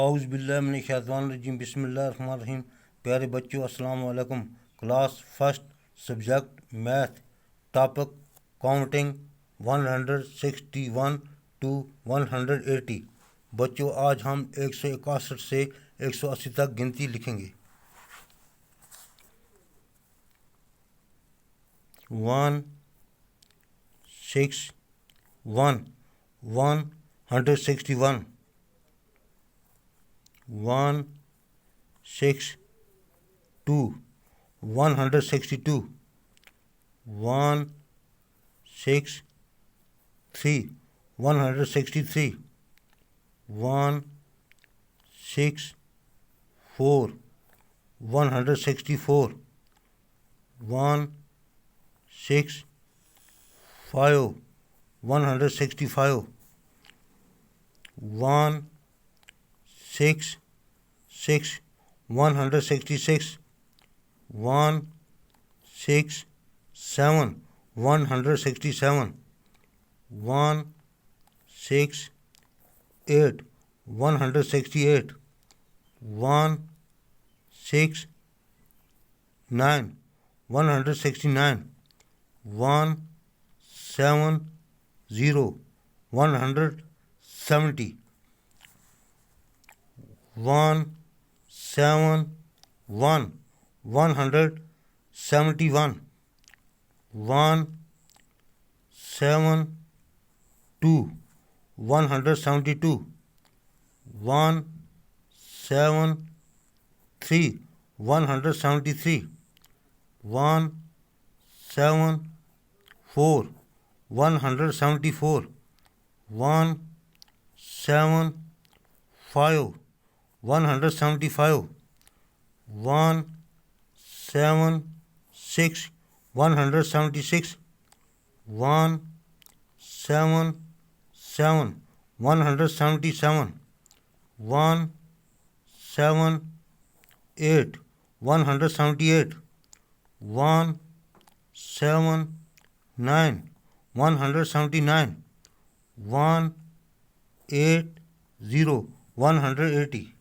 اعوذ باللہ من الشیطان الرجیم بسم اللہ الرحمن الرحیم۔ پیارے بچوں السلام علیکم۔ Class first, subject math, topic counting 161 to 180۔ بچوں آج ہم 161 سے 180 تک گنتی لکھیں گے۔ 161 161 162 162 163 163 164 164 165 165 166 166 167 167 168 168 169 169 170 170 171 171 172 172 173 173 174 174 175 175 176 176 177 177 178 178 179 179 180 180